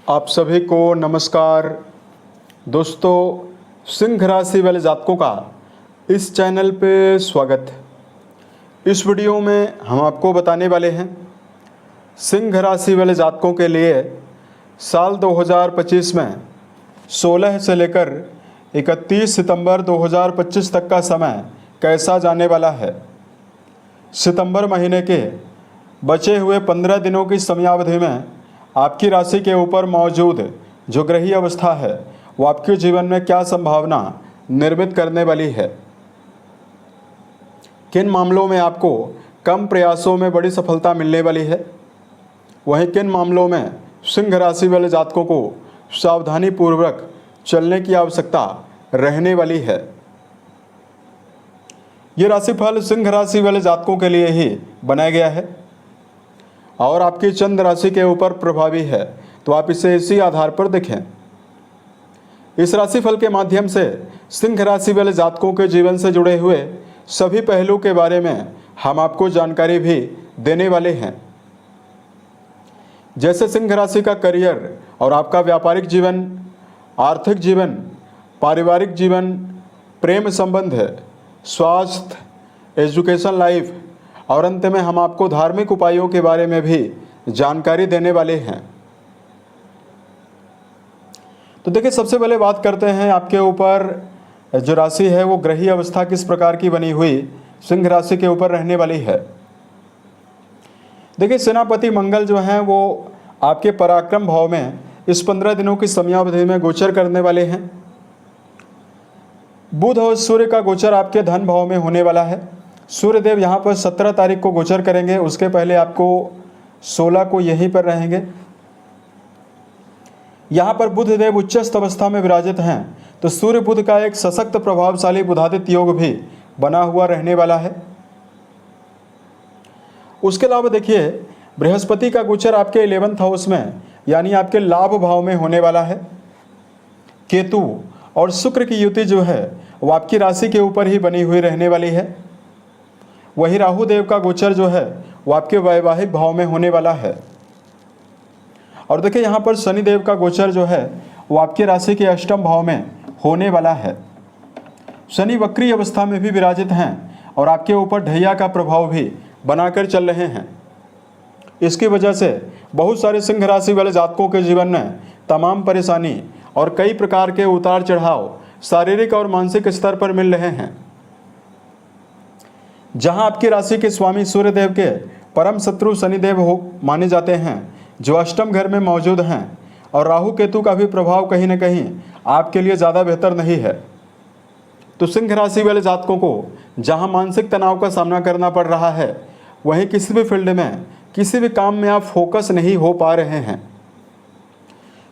आप सभी को नमस्कार। दोस्तों, सिंह राशि वाले जातकों का इस चैनल पे स्वागत है। इस वीडियो में हम आपको बताने वाले हैं सिंह राशि वाले जातकों के लिए साल 2025 में 16 से लेकर 31 सितंबर 2025 तक का समय कैसा जाने वाला है। सितंबर महीने के बचे हुए 15 दिनों की समयावधि में आपकी राशि के ऊपर मौजूद जो ग्रही अवस्था है वो आपके जीवन में क्या संभावना निर्मित करने वाली है, किन मामलों में आपको कम प्रयासों में बड़ी सफलता मिलने वाली है, वहीं किन मामलों में सिंह राशि वाले जातकों को सावधानी पूर्वक चलने की आवश्यकता रहने वाली है। ये राशिफल सिंह राशि वाले जातकों के लिए ही बनाया गया है और आपकी चंद्र राशि के ऊपर प्रभावी है, तो आप इसे इसी आधार पर देखें। इस राशिफल के माध्यम से सिंह राशि वाले जातकों के जीवन से जुड़े हुए सभी पहलू के बारे में हम आपको जानकारी भी देने वाले हैं, जैसे सिंह राशि का करियर और आपका व्यापारिक जीवन, आर्थिक जीवन, पारिवारिक जीवन, प्रेम संबंध, स्वास्थ्य, एजुकेशन लाइफ और अंत में हम आपको धार्मिक उपायों के बारे में भी जानकारी देने वाले हैं। तो देखिए, सबसे पहले बात करते हैं आपके ऊपर जो राशि है वो ग्रही अवस्था किस प्रकार की बनी हुई सिंह राशि के ऊपर रहने वाली है। देखिए, सेनापति मंगल जो हैं वो आपके पराक्रम भाव में इस 15 दिनों की समयावधि में गोचर करने वाले हैं। बुध और सूर्य का गोचर आपके धन भाव में होने वाला है। सूर्यदेव यहाँ पर 17 तारीख को गोचर करेंगे, उसके पहले आपको 16 को यहीं पर रहेंगे। यहाँ पर बुधदेव उच्चस्थ अवस्था में विराजित हैं, तो सूर्य बुध का एक सशक्त प्रभावशाली बुधादित्य योग भी बना हुआ रहने वाला है। उसके अलावा देखिए, बृहस्पति का गोचर आपके 11th हाउस में यानी आपके लाभ भाव में होने वाला है। केतु और शुक्र की युति जो है वो आपकी राशि के ऊपर ही बनी हुई रहने वाली है। वही राहु देव का गोचर जो है वो आपके वैवाहिक भाव में होने वाला है। और देखिए, यहाँ पर शनि देव का गोचर जो है वो आपकी राशि के अष्टम भाव में होने वाला है। शनि वक्री अवस्था में भी विराजित हैं और आपके ऊपर ढैया का प्रभाव भी बनाकर चल रहे हैं। इसकी वजह से बहुत सारे सिंह राशि वाले जातकों के जीवन में तमाम परेशानी और कई प्रकार के उतार चढ़ाव शारीरिक और मानसिक स्तर पर मिल रहे हैं। जहां आपकी राशि के स्वामी सूर्यदेव के परम शत्रु शनिदेव हो माने जाते हैं, जो अष्टम घर में मौजूद हैं, और राहु केतु का भी प्रभाव कहीं न कहीं आपके लिए ज़्यादा बेहतर नहीं है। तो सिंह राशि वाले जातकों को जहां मानसिक तनाव का सामना करना पड़ रहा है, वहीं किसी भी फील्ड में, किसी भी काम में आप फोकस नहीं हो पा रहे हैं।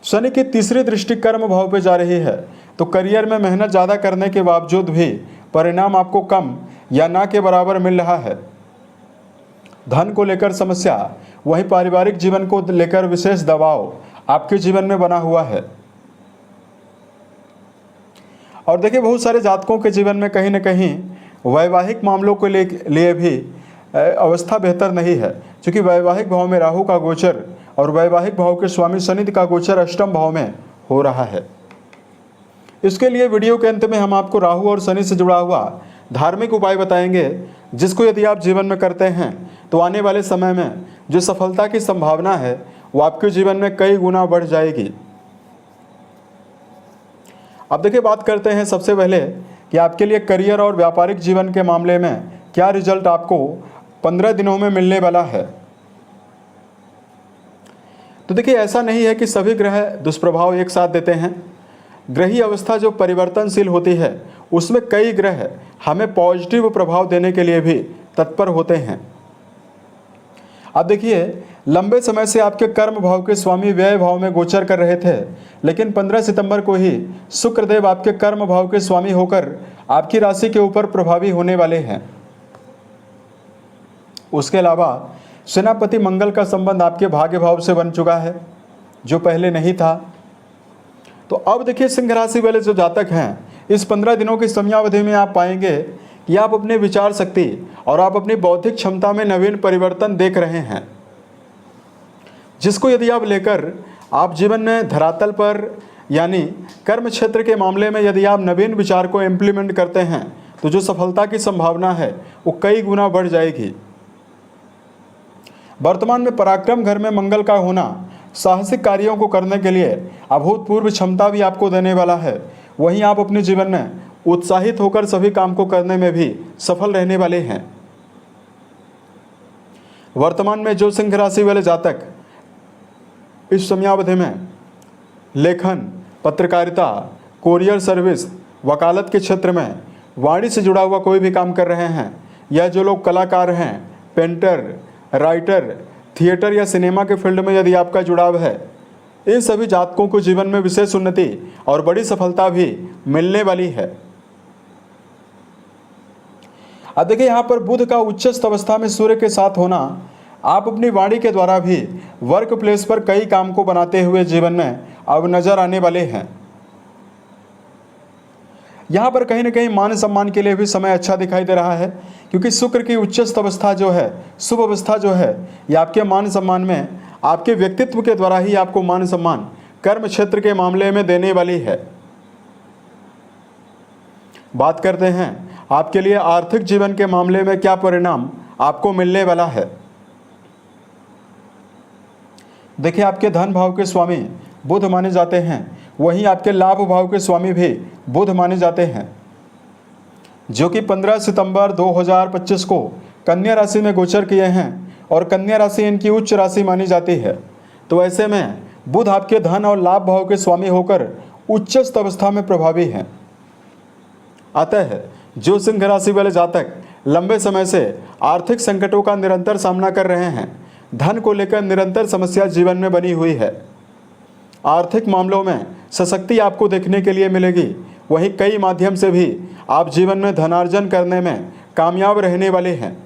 शनि की तीसरी दृष्टि कर्म भाव पे जा रही है, तो करियर में मेहनत ज़्यादा करने के बावजूद भी परिणाम आपको कम या ना के बराबर मिल रहा है। धन को लेकर समस्या, वही पारिवारिक जीवन को लेकर विशेष दबाव आपके जीवन में बना हुआ है। और देखिए, बहुत सारे जातकों के जीवन में कहीं न कहीं वैवाहिक मामलों को लिए भी अवस्था बेहतर नहीं है, क्योंकि वैवाहिक भाव में राहु का गोचर और वैवाहिक भाव के स्वामी शनि का गोचर अष्टम भाव में हो रहा है। इसके लिए वीडियो के अंत में हम आपको राहु और शनि से जुड़ा हुआ धार्मिक उपाय बताएंगे, जिसको यदि आप जीवन में करते हैं तो आने वाले समय में जो सफलता की संभावना है वो आपके जीवन में कई गुना बढ़ जाएगी। अब देखिए, बात करते हैं सबसे पहले कि आपके लिए करियर और व्यापारिक जीवन के मामले में क्या रिजल्ट आपको 15 दिनों में मिलने वाला है। तो देखिए, ऐसा नहीं है कि सभी ग्रह दुष्प्रभाव एक साथ देते हैं। ग्रही अवस्था जो परिवर्तनशील होती है उसमें कई ग्रह हमें पॉजिटिव प्रभाव देने के लिए भी तत्पर होते हैं। अब देखिए, लंबे समय से आपके कर्म भाव के स्वामी व्यय भाव में गोचर कर रहे थे, लेकिन 15 सितंबर को ही शुक्रदेव आपके कर्म भाव के स्वामी होकर आपकी राशि के ऊपर प्रभावी होने वाले हैं। उसके अलावा सेनापति मंगल का संबंध आपके भाग्य भाव से बन चुका है, जो पहले नहीं था। तो अब देखिए, सिंह राशि वाले जो जातक हैं, इस 15 दिनों की समयावधि में आप पाएंगे कि आप अपने विचार शक्ति और आप अपनी बौद्धिक क्षमता में नवीन परिवर्तन देख रहे हैं। जिसको यदि आप लेकर आप जीवन में धरातल पर यानी कर्म क्षेत्र के मामले में यदि आप नवीन विचार को इम्प्लीमेंट करते हैं तो जो सफलता की संभावना है वो कई गुना बढ़ जाएगी। वर्तमान में पराक्रम घर में मंगल का होना साहसिक कार्यों को करने के लिए अभूतपूर्व क्षमता भी आपको देने वाला है। वहीं आप अपने जीवन में उत्साहित होकर सभी काम को करने में भी सफल रहने वाले हैं। वर्तमान में जो सिंह राशि वाले जातक इस समयावधि में लेखन, पत्रकारिता, कोरियर सर्विस, वकालत के क्षेत्र में वाणी से जुड़ा हुआ कोई भी काम कर रहे हैं, या जो लोग कलाकार हैं, पेंटर, राइटर, थिएटर या सिनेमा के फील्ड में यदि आपका जुड़ाव है, इन सभी जातकों को जीवन में विशेष उन्नति और बड़ी सफलता भी मिलने वाली है। अब देखिए यहाँ पर बुध का उच्चस्थ अवस्था में सूर्य के साथ होना, आप अपनी वाणी के द्वारा भी वर्क प्लेस पर कई काम को बनाते हुए जीवन में अब नजर आने वाले हैं। यहाँ पर कहीं ना कहीं मान सम्मान के लिए भी समय अच्छा दिखाई दे रहा है, क्योंकि शुक्र की उच्चस्थ अवस्था जो है, शुभ अवस्था जो है, ये आपके मान सम्मान में आपके व्यक्तित्व के द्वारा ही आपको मान सम्मान कर्म क्षेत्र के मामले में देने वाली है। बात करते हैं आपके लिए आर्थिक जीवन के मामले में क्या परिणाम आपको मिलने वाला है। देखिए आपके धन भाव के स्वामी बुध माने जाते हैं, वहीं आपके लाभ भाव के स्वामी भी बुध माने जाते हैं, जो कि 15 सितंबर 2025 को कन्या राशि में गोचर किए हैं और कन्या राशि इनकी उच्च राशि मानी जाती है। तो ऐसे में बुध आपके धन और लाभ भाव के स्वामी होकर उच्चस्थ अवस्था में प्रभावी हैं। अतः जो सिंह राशि वाले जातक लंबे समय से आर्थिक संकटों का निरंतर सामना कर रहे हैं, धन को लेकर निरंतर समस्या जीवन में बनी हुई है, आर्थिक मामलों में सशक्ति आपको देखने के लिए मिलेगी। वहीं कई माध्यम से भी आप जीवन में धनार्जन करने में कामयाब रहने वाले हैं।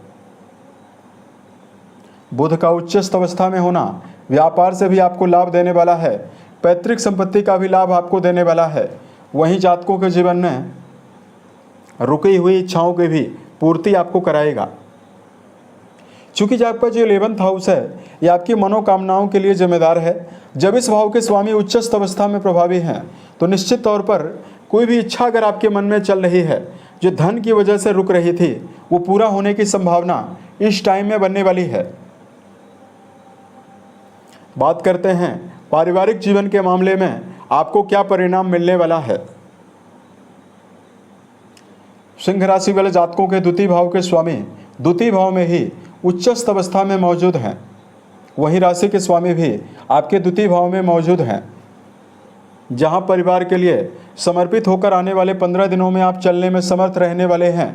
बुध का उच्चस्थ अवस्था में होना व्यापार से भी आपको लाभ देने वाला है, पैतृक संपत्ति का भी लाभ आपको देने वाला है। वहीं जातकों के जीवन में रुकी हुई इच्छाओं की भी पूर्ति आपको कराएगा। चूंकि आपका जो 11th हाउस है ये आपकी मनोकामनाओं के लिए जिम्मेदार है। जब इस भाव के स्वामी उच्चस्थ अवस्था में प्रभावी हैं तो निश्चित तौर पर कोई भी इच्छा अगर आपके मन में चल रही है, जो धन की वजह से रुक रही थी, वो पूरा होने की संभावना इस टाइम में बनने वाली है। बात करते हैं पारिवारिक जीवन के मामले में आपको क्या परिणाम मिलने वाला है। सिंह राशि वाले जातकों के द्वितीय भाव के स्वामी द्वितीय भाव में ही उच्चस्थ अवस्था में मौजूद हैं। वही राशि के स्वामी भी आपके द्वितीय भाव में मौजूद हैं, जहां परिवार के लिए समर्पित होकर आने वाले 15 दिनों में आप चलने में समर्थ रहने वाले हैं।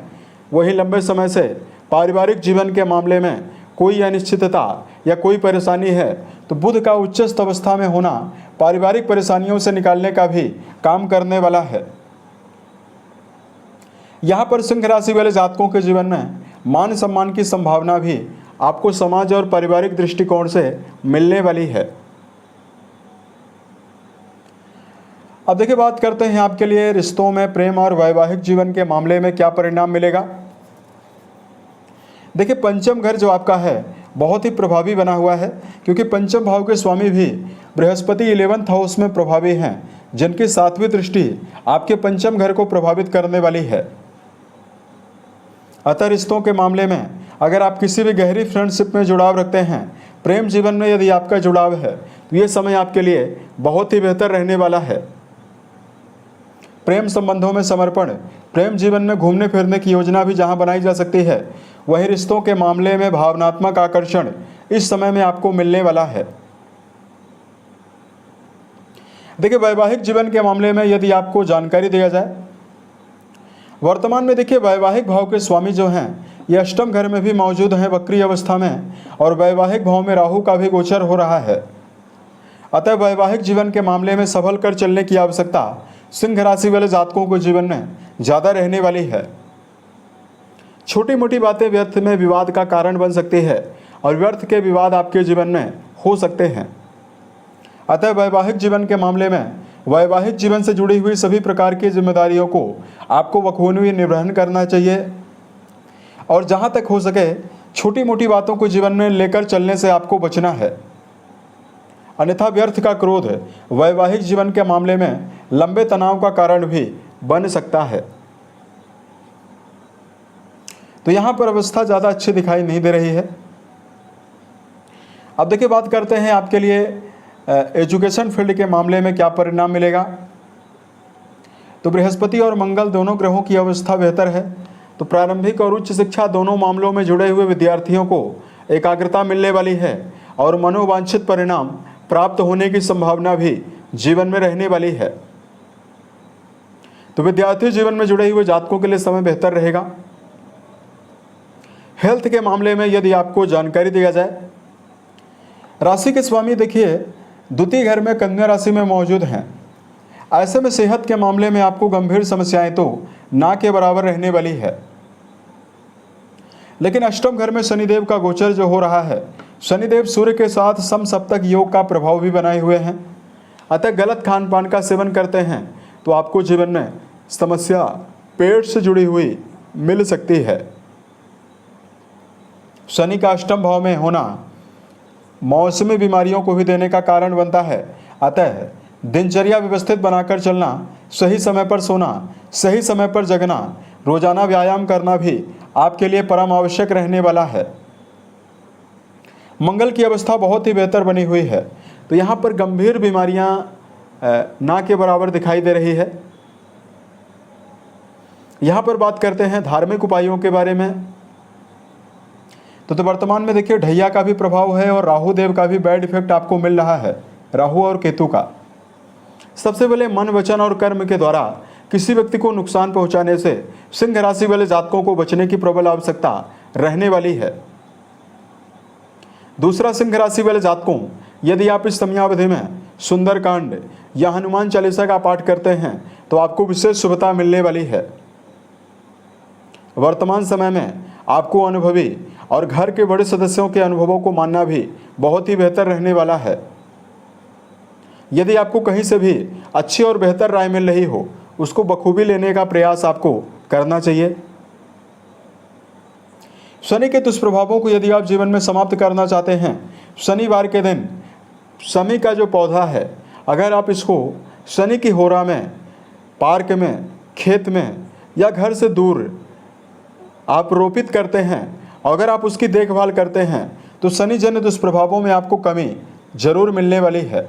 वही लंबे समय से पारिवारिक जीवन के मामले में कोई अनिश्चितता या कोई परेशानी है तो बुध का उच्चस्थ अवस्था में होना पारिवारिक परेशानियों से निकालने का भी काम करने वाला है। यहाँ पर सिंह राशि वाले जातकों के जीवन में मान सम्मान की संभावना भी आपको समाज और पारिवारिक दृष्टिकोण से मिलने वाली है। अब देखिए बात करते हैं आपके लिए रिश्तों में, प्रेम और वैवाहिक जीवन के मामले में क्या परिणाम मिलेगा। देखिए पंचम घर जो आपका है बहुत ही प्रभावी बना हुआ है, क्योंकि पंचम भाव के स्वामी भी बृहस्पति 11th हाउस में प्रभावी हैं, जिनकी 7वीं दृष्टि आपके पंचम घर को प्रभावित करने वाली है। अतः रिश्तों के मामले में अगर आप किसी भी गहरी फ्रेंडशिप में जुड़ाव रखते हैं, प्रेम जीवन में यदि आपका जुड़ाव है, तो ये समय आपके लिए बहुत ही बेहतर रहने वाला है। प्रेम संबंधों में समर्पण, प्रेम जीवन में घूमने फिरने की योजना भी जहां बनाई जा सकती है, वहीं रिश्तों के मामले में भावनात्मक आकर्षण इस समय में आपको मिलने वाला है। देखिए वैवाहिक जीवन के मामले में यदि आपको जानकारी दिया जाए, वर्तमान में देखिए वैवाहिक भाव के स्वामी जो हैं ये अष्टम घर में भी मौजूद हैं वक्री अवस्था में, और वैवाहिक भाव में राहु का भी गोचर हो रहा है। अतः वैवाहिक जीवन के मामले में संभल कर चलने की आवश्यकता सिंह राशि वाले जातकों को जीवन में ज़्यादा रहने वाली है। छोटी मोटी बातें व्यर्थ में विवाद का कारण बन सकती है और व्यर्थ के विवाद आपके जीवन में हो सकते हैं। अतः वैवाहिक जीवन के मामले में वैवाहिक जीवन से जुड़ी हुई सभी प्रकार की जिम्मेदारियों को आपको बखूबी निर्वहन करना चाहिए, और जहां तक हो सके छोटी मोटी बातों को जीवन में लेकर चलने से आपको बचना है। अन्यथा व्यर्थ का क्रोध वैवाहिक जीवन के मामले में लंबे तनाव का कारण भी बन सकता है। तो यहाँ पर अवस्था ज़्यादा अच्छी दिखाई नहीं दे रही है। अब देखिए, बात करते हैं आपके लिए एजुकेशन फील्ड के मामले में क्या परिणाम मिलेगा। तो बृहस्पति और मंगल दोनों ग्रहों की अवस्था बेहतर है। तो प्रारंभिक और उच्च शिक्षा दोनों मामलों में जुड़े हुए विद्यार्थियों को एकाग्रता मिलने वाली है और मनोवांछित परिणाम प्राप्त होने की संभावना भी जीवन में रहने वाली है। तो विद्यार्थी जीवन में जुड़े हुए जातकों के लिए समय बेहतर रहेगा। हेल्थ के मामले में यदि आपको जानकारी दिया जाए, राशि के स्वामी देखिए द्वितीय घर में कन्या राशि में मौजूद हैं। ऐसे में सेहत के मामले में आपको गंभीर समस्याएं तो ना के बराबर रहने वाली है। लेकिन अष्टम घर में शनिदेव का गोचर जो हो रहा है, शनिदेव सूर्य के साथ समसप्तक योग का प्रभाव भी बनाए हुए हैं। अतः गलत खान पान का सेवन करते हैं तो आपको जीवन में समस्या पेट से जुड़ी हुई मिल सकती है। शनि का अष्टम भाव में होना मौसमी बीमारियों को भी देने का कारण बनता है। अतः दिनचर्या व्यवस्थित बनाकर चलना, सही समय पर सोना, सही समय पर जगना, रोजाना व्यायाम करना भी आपके लिए परम आवश्यक रहने वाला है। मंगल की अवस्था बहुत ही बेहतर बनी हुई है। तो यहाँ पर गंभीर बीमारियां ना के बराबर दिखाई दे रही है। यहाँ पर बात करते हैं धार्मिक उपायों के बारे में। तो वर्तमान में देखिए ढैया का भी प्रभाव है और राहु देव का भी बैड इफेक्ट आपको मिल रहा है, राहु और केतु का। सबसे पहले मन, वचन और कर्म के द्वारा किसी व्यक्ति को नुकसान पहुंचाने से सिंह राशि वाले जातकों को बचने की प्रबल आवश्यकता रहने वाली है। दूसरा, सिंह राशि वाले जातकों, यदि आप इस समयावधि में सुंदरकांड या हनुमान चालीसा का पाठ करते हैं तो आपको विशेष शुभता मिलने वाली है। वर्तमान समय में आपको अनुभवी और घर के बड़े सदस्यों के अनुभवों को मानना भी बहुत ही बेहतर रहने वाला है। यदि आपको कहीं से भी अच्छी और बेहतर राय मिल रही हो, उसको बखूबी लेने का प्रयास आपको करना चाहिए। शनि के दुष्प्रभावों को यदि आप जीवन में समाप्त करना चाहते हैं, शनिवार के दिन शमी का जो पौधा है, अगर आप इसको शनि की होरा में, पार्क में, खेत में या घर से दूर आप रोपित करते हैं, अगर आप उसकी देखभाल करते हैं तो शनि जन्य दुष्प्रभावों में आपको कमी जरूर मिलने वाली है।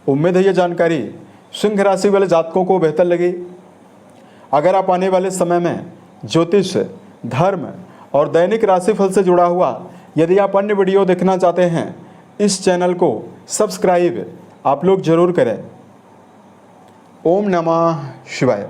उम्मीद है ये जानकारी सिंह राशि वाले जातकों को बेहतर लगी। अगर आप आने वाले समय में ज्योतिष, धर्म और दैनिक राशिफल से जुड़ा हुआ यदि आप अन्य वीडियो देखना चाहते हैं, इस चैनल को सब्सक्राइब आप लोग जरूर करें। ओम नमः शिवाय।